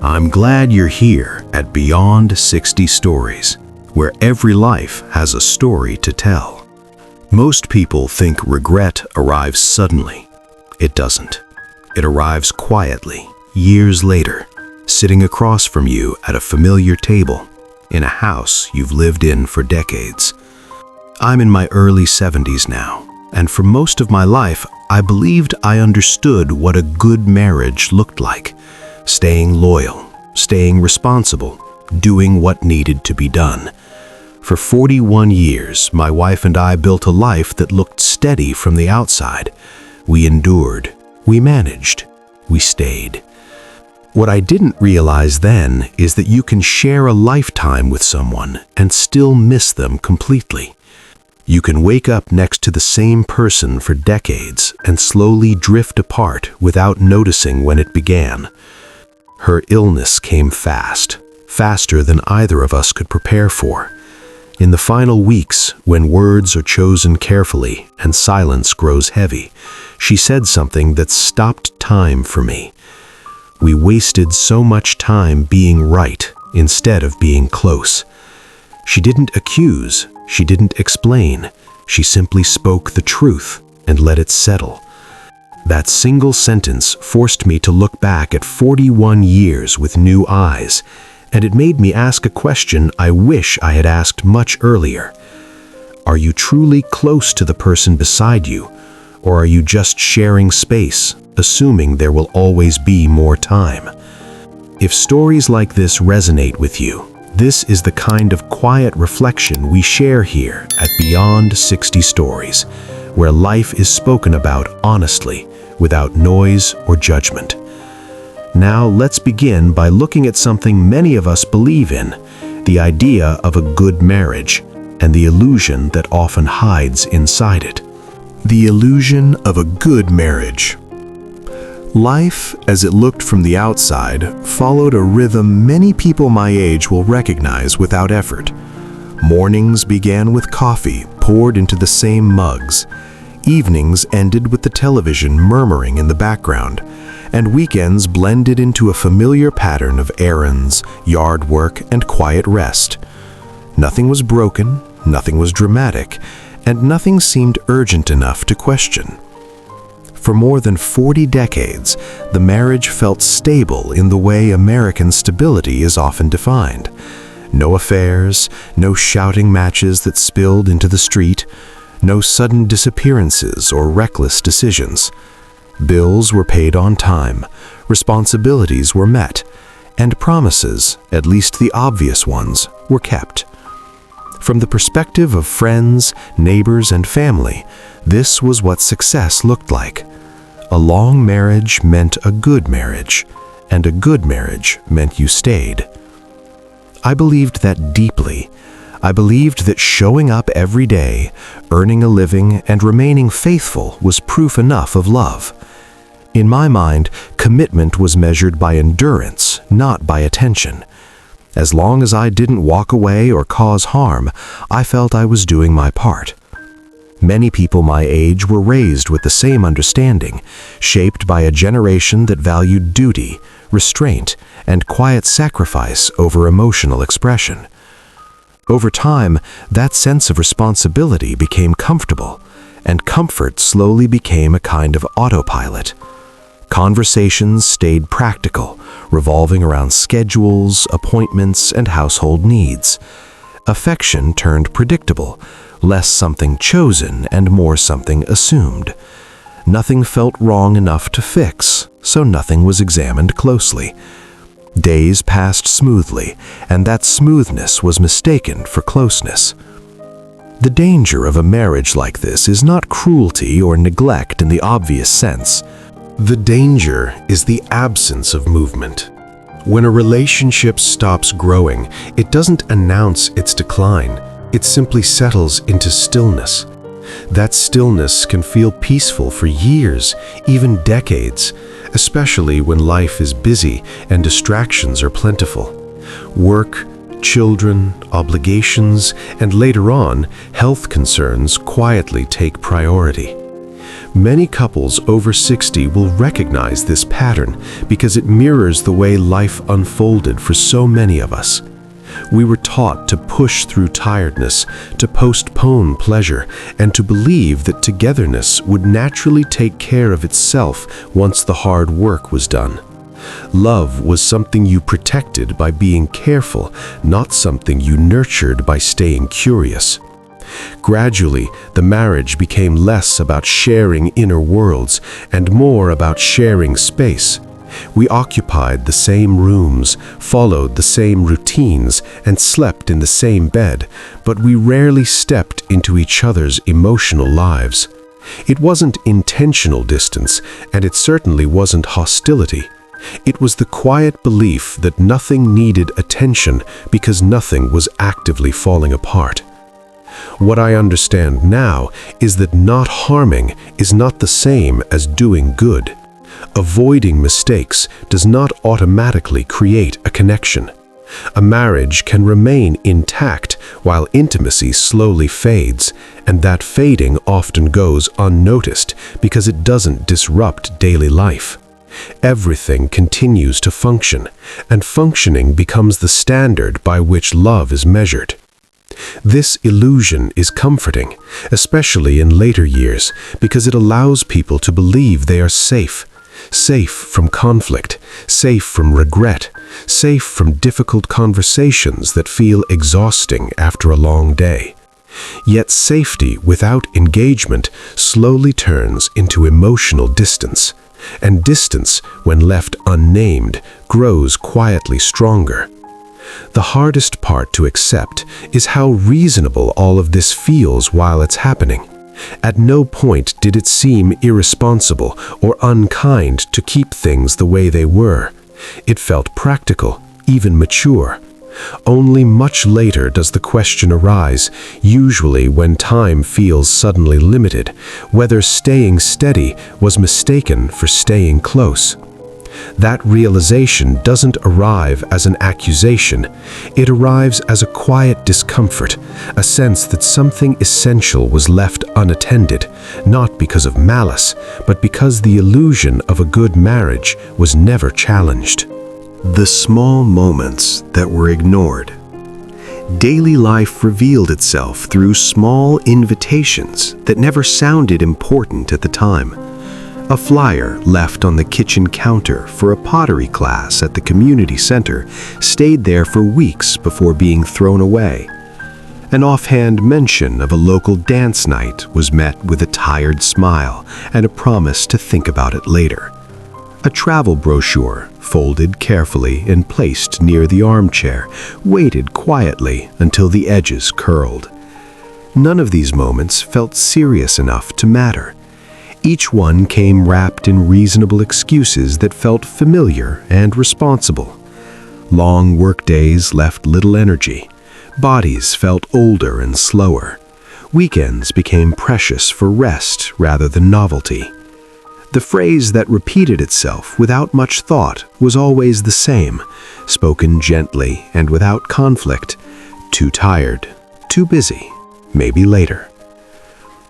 I'm glad you're here at Beyond 60 Stories, where every life has a story to tell. Most people think regret arrives suddenly. It doesn't. It arrives quietly, years later, sitting across from you at a familiar table, in a house you've lived in for decades. I'm in my early 70s now, and for most of my life, I believed I understood what a good marriage looked like. Staying loyal, staying responsible, doing what needed to be done. For 41 years, my wife and I built a life that looked steady from the outside. We endured, we managed, we stayed. What I didn't realize then is that you can share a lifetime with someone and still miss them completely. You can wake up next to the same person for decades and slowly drift apart without noticing when it began. Her illness came fast, faster than either of us could prepare for. In the final weeks, when words are chosen carefully and silence grows heavy, she said something that stopped time for me. We wasted so much time being right instead of being close. She didn't accuse, she didn't explain. She simply spoke the truth and let it settle. That single sentence forced me to look back at 41 years with new eyes, and it made me ask a question I wish I had asked much earlier. Are you truly close to the person beside you, or are you just sharing space, assuming there will always be more time? If stories like this resonate with you, this is the kind of quiet reflection we share here at Beyond 60 Stories, where life is spoken about honestly, without noise or judgment. Now let's begin by looking at something many of us believe in, the idea of a good marriage, and the illusion that often hides inside it. The illusion of a good marriage. Life, as it looked from the outside, followed a rhythm many people my age will recognize without effort. Mornings began with coffee poured into the same mugs. Evenings ended with the television murmuring in the background, and weekends blended into a familiar pattern of errands, yard work, and quiet rest. Nothing was broken, nothing was dramatic, and nothing seemed urgent enough to question. For more than 40 decades, the marriage felt stable in the way American stability is often defined. No affairs, no shouting matches that spilled into the street, no sudden disappearances or reckless decisions. Bills were paid on time, responsibilities were met, and promises, at least the obvious ones, were kept. From the perspective of friends, neighbors, and family, this was what success looked like. A long marriage meant a good marriage, and a good marriage meant you stayed. I believed that deeply. I believed that showing up every day, earning a living, and remaining faithful was proof enough of love. In my mind, commitment was measured by endurance, not by attention. As long as I didn't walk away or cause harm, I felt I was doing my part. Many people my age were raised with the same understanding, shaped by a generation that valued duty, restraint, and quiet sacrifice over emotional expression. Over time, that sense of responsibility became comfortable, and comfort slowly became a kind of autopilot. Conversations stayed practical, revolving around schedules, appointments, and household needs. Affection turned predictable, less something chosen and more something assumed. Nothing felt wrong enough to fix, so nothing was examined closely. Days passed smoothly, and that smoothness was mistaken for closeness. The danger of a marriage like this is not cruelty or neglect in the obvious sense. The danger is the absence of movement. When a relationship stops growing, it doesn't announce its decline. It simply settles into stillness. That stillness can feel peaceful for years, even decades, especially when life is busy and distractions are plentiful. Work, children, obligations, and later on, health concerns quietly take priority. Many couples over 60 will recognize this pattern because it mirrors the way life unfolded for so many of us. We were taught to push through tiredness, to postpone pleasure, and to believe that togetherness would naturally take care of itself once the hard work was done. Love was something you protected by being careful, not something you nurtured by staying curious. Gradually, the marriage became less about sharing inner worlds and more about sharing space. We occupied the same rooms, followed the same routines, and slept in the same bed, but we rarely stepped into each other's emotional lives. It wasn't intentional distance, and it certainly wasn't hostility. It was the quiet belief that nothing needed attention because nothing was actively falling apart. What I understand now is that not harming is not the same as doing good. Avoiding mistakes does not automatically create a connection. A marriage can remain intact while intimacy slowly fades, and that fading often goes unnoticed because it doesn't disrupt daily life. Everything continues to function, and functioning becomes the standard by which love is measured. This illusion is comforting, especially in later years, because it allows people to believe they are safe from conflict, safe from regret, safe from difficult conversations that feel exhausting after a long day. Yet safety without engagement slowly turns into emotional distance, and distance, when left unnamed, grows quietly stronger. The hardest part to accept is how reasonable all of this feels while it's happening. At no point did it seem irresponsible or unkind to keep things the way they were. It felt practical, even mature. Only much later does the question arise, usually when time feels suddenly limited, whether staying steady was mistaken for staying close. That realization doesn't arrive as an accusation. It arrives as a quiet discomfort, a sense that something essential was left unattended, not because of malice, but because the illusion of a good marriage was never challenged. The small moments that were ignored. Daily life revealed itself through small invitations that never sounded important at the time. A flyer left on the kitchen counter for a pottery class at the community center stayed there for weeks before being thrown away. An offhand mention of a local dance night was met with a tired smile and a promise to think about it later. A travel brochure, folded carefully and placed near the armchair, waited quietly until the edges curled. None of these moments felt serious enough to matter. Each one came wrapped in reasonable excuses that felt familiar and responsible. Long workdays left little energy. Bodies felt older and slower. Weekends became precious for rest rather than novelty. The phrase that repeated itself without much thought was always the same, spoken gently and without conflict. Too tired, too busy, maybe later.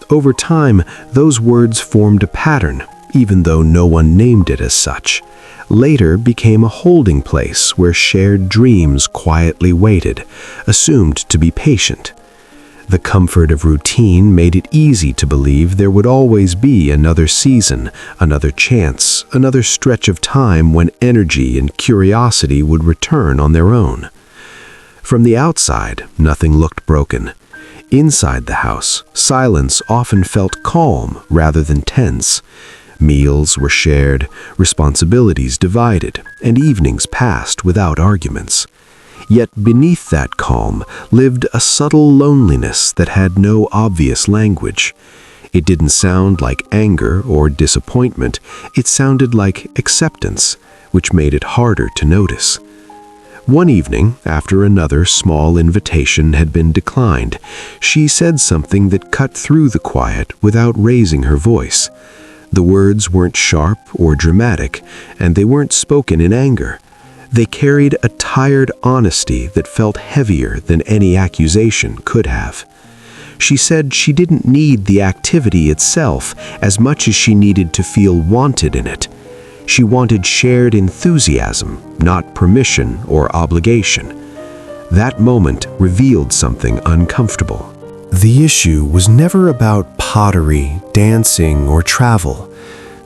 Over time, those words formed a pattern, even though no one named it as such. Later became a holding place where shared dreams quietly waited, assumed to be patient. The comfort of routine made it easy to believe there would always be another season, another chance, another stretch of time when energy and curiosity would return on their own. From the outside, nothing looked broken. Inside the house, silence often felt calm rather than tense. Meals were shared, responsibilities divided, and evenings passed without arguments. Yet beneath that calm lived a subtle loneliness that had no obvious language. It didn't sound like anger or disappointment, it sounded like acceptance, which made it harder to notice. One evening, after another small invitation had been declined, she said something that cut through the quiet without raising her voice. The words weren't sharp or dramatic, and they weren't spoken in anger. They carried a tired honesty that felt heavier than any accusation could have. She said she didn't need the activity itself as much as she needed to feel wanted in it. She wanted shared enthusiasm, not permission or obligation. That moment revealed something uncomfortable. The issue was never about pottery, dancing, or travel.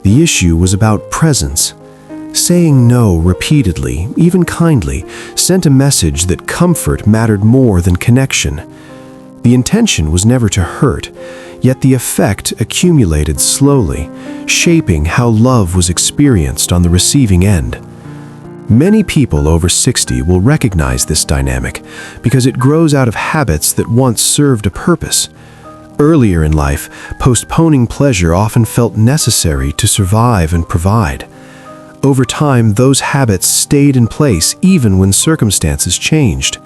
The issue was about presence. Saying no repeatedly, even kindly, sent a message that comfort mattered more than connection. The intention was never to hurt, yet the effect accumulated slowly, shaping how love was experienced on the receiving end. Many people over 60 will recognize this dynamic because it grows out of habits that once served a purpose. Earlier in life, postponing pleasure often felt necessary to survive and provide. Over time, those habits stayed in place even when circumstances changed.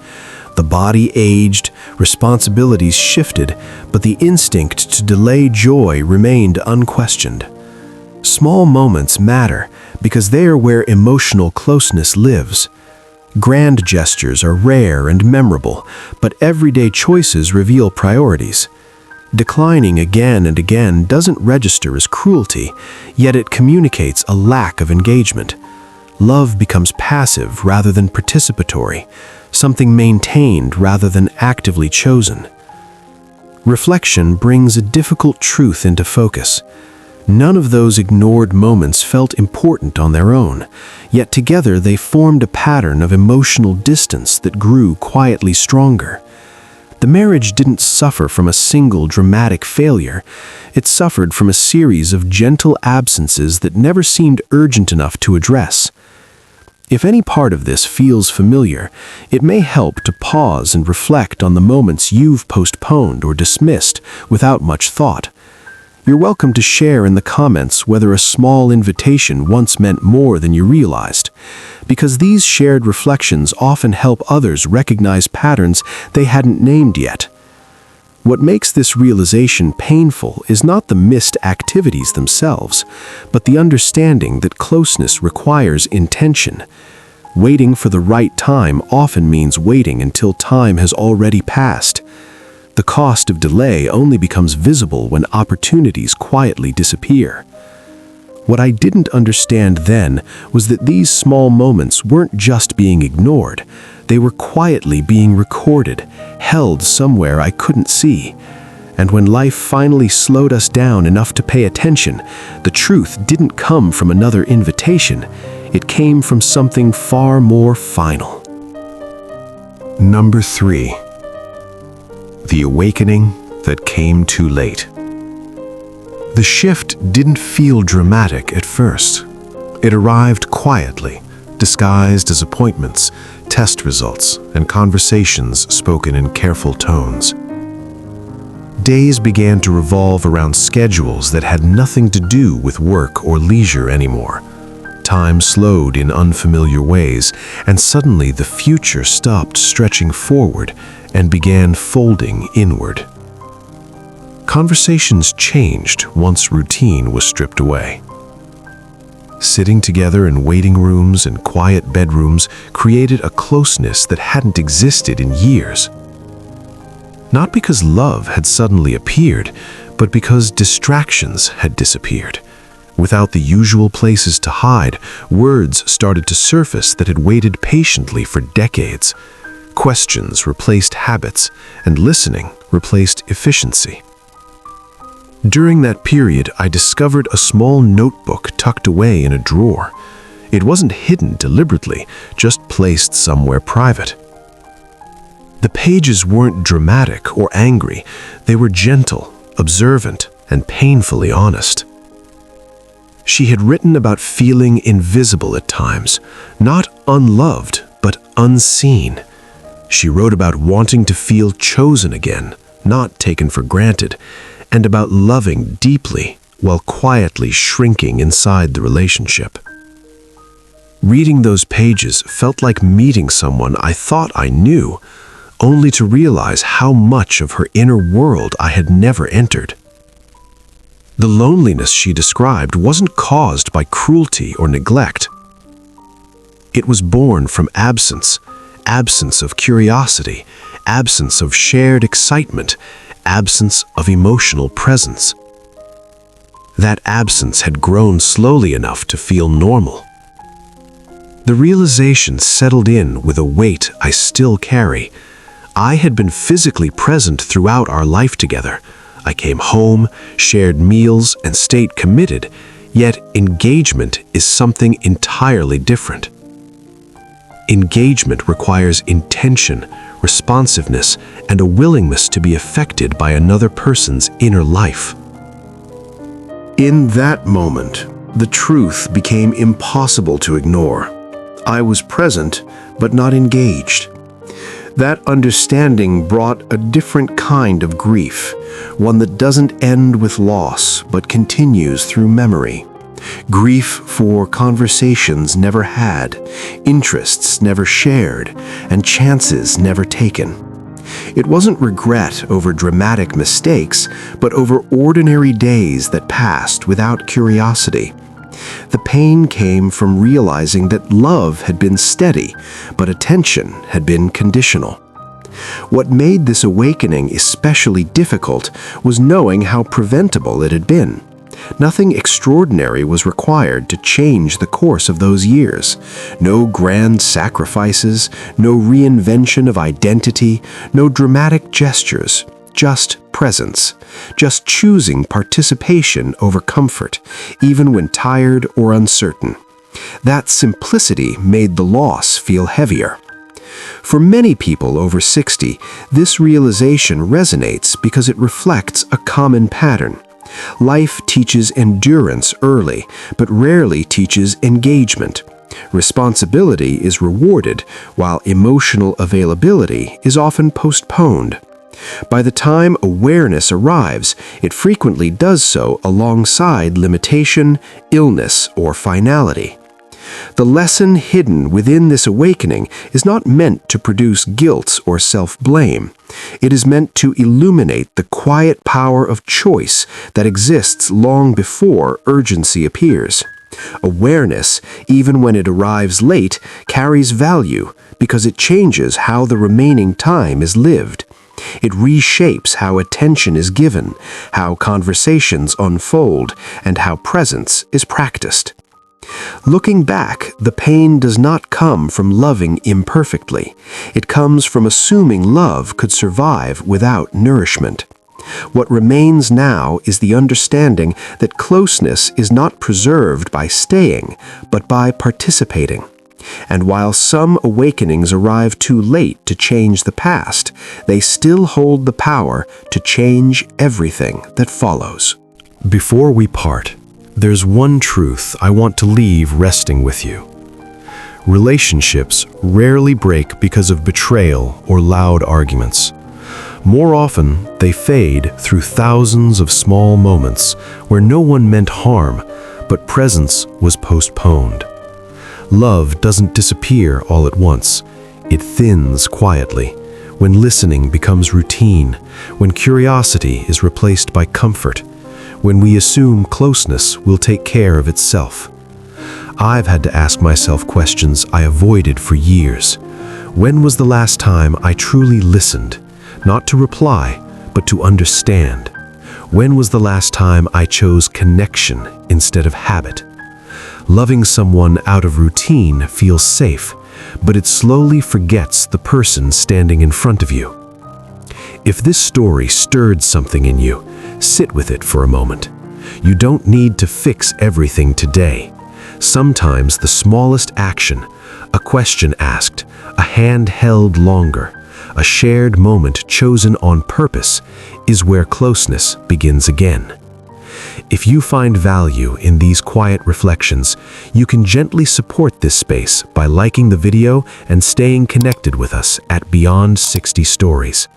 The body aged, responsibilities shifted, but the instinct to delay joy remained unquestioned. Small moments matter because they are where emotional closeness lives. Grand gestures are rare and memorable, but everyday choices reveal priorities. Declining again and again doesn't register as cruelty, yet it communicates a lack of engagement. Love becomes passive rather than participatory, something maintained rather than actively chosen. Reflection brings a difficult truth into focus. None of those ignored moments felt important on their own, yet together they formed a pattern of emotional distance that grew quietly stronger. The marriage didn't suffer from a single dramatic failure. It suffered from a series of gentle absences that never seemed urgent enough to address. If any part of this feels familiar, it may help to pause and reflect on the moments you've postponed or dismissed without much thought. You're welcome to share in the comments whether a small invitation once meant more than you realized, because these shared reflections often help others recognize patterns they hadn't named yet. What makes this realization painful is not the missed activities themselves, but the understanding that closeness requires intention. Waiting for the right time often means waiting until time has already passed. The cost of delay only becomes visible when opportunities quietly disappear. What I didn't understand then was that these small moments weren't just being ignored. They were quietly being recorded, held somewhere I couldn't see. And when life finally slowed us down enough to pay attention, the truth didn't come from another invitation. It came from something far more final. Number 3. The awakening that came too late. The shift didn't feel dramatic at first. It arrived quietly, disguised as appointments, test results, and conversations spoken in careful tones. Days began to revolve around schedules that had nothing to do with work or leisure anymore. Time slowed in unfamiliar ways, and suddenly the future stopped stretching forward and began folding inward. Conversations changed once routine was stripped away. Sitting together in waiting rooms and quiet bedrooms created a closeness that hadn't existed in years. Not because love had suddenly appeared, but because distractions had disappeared. Without the usual places to hide, words started to surface that had waited patiently for decades. Questions replaced habits, and listening replaced efficiency. During that period, I discovered a small notebook tucked away in a drawer. It wasn't hidden deliberately, just placed somewhere private. The pages weren't dramatic or angry. They were gentle, observant, and painfully honest. She had written about feeling invisible at times, not unloved, but unseen. She wrote about wanting to feel chosen again, not taken for granted, and about loving deeply while quietly shrinking inside the relationship. Reading those pages felt like meeting someone I thought I knew, only to realize how much of her inner world I had never entered. The loneliness she described wasn't caused by cruelty or neglect. It was born from absence of curiosity, absence of shared excitement, absence of emotional presence. That absence had grown slowly enough to feel normal. The realization settled in with a weight I still carry. I had been physically present throughout our life together. I came home, shared meals, and stayed committed, yet engagement is something entirely different. Engagement requires intention, responsiveness, and a willingness to be affected by another person's inner life. In that moment, the truth became impossible to ignore. I was present, but not engaged. That understanding brought a different kind of grief, one that doesn't end with loss, but continues through memory. Grief for conversations never had, interests never shared, and chances never taken. It wasn't regret over dramatic mistakes, but over ordinary days that passed without curiosity. The pain came from realizing that love had been steady, but attention had been conditional. What made this awakening especially difficult was knowing how preventable it had been. Nothing extraordinary was required to change the course of those years. No grand sacrifices, no reinvention of identity, no dramatic gestures, just presence, just choosing participation over comfort, even when tired or uncertain. That simplicity made the loss feel heavier. For many people over 60, this realization resonates because it reflects a common pattern. Life teaches endurance early, but rarely teaches engagement. Responsibility is rewarded, while emotional availability is often postponed. By the time awareness arrives, it frequently does so alongside limitation, illness, or finality. The lesson hidden within this awakening is not meant to produce guilt or self-blame. It is meant to illuminate the quiet power of choice that exists long before urgency appears. Awareness, even when it arrives late, carries value because it changes how the remaining time is lived. It reshapes how attention is given, how conversations unfold, and how presence is practiced. Looking back, the pain does not come from loving imperfectly. It comes from assuming love could survive without nourishment. What remains now is the understanding that closeness is not preserved by staying, but by participating. And while some awakenings arrive too late to change the past, they still hold the power to change everything that follows. Before we part, there's one truth I want to leave resting with you. Relationships rarely break because of betrayal or loud arguments. More often, they fade through thousands of small moments where no one meant harm, but presence was postponed. Love doesn't disappear all at once. It thins quietly, when listening becomes routine, when curiosity is replaced by comfort, when we assume closeness will take care of itself. I've had to ask myself questions I avoided for years. When was the last time I truly listened, not to reply, but to understand? When was the last time I chose connection instead of habit? Loving someone out of routine feels safe, but it slowly forgets the person standing in front of you. If this story stirred something in you, sit with it for a moment. You don't need to fix everything today. Sometimes the smallest action, a question asked, a hand held longer, a shared moment chosen on purpose, is where closeness begins again. If you find value in these quiet reflections, you can gently support this space by liking the video and staying connected with us at Beyond 60 Stories.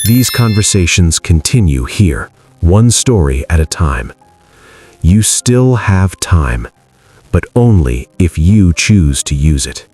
These conversations continue here, one story at a time. You still have time, but only if you choose to use it.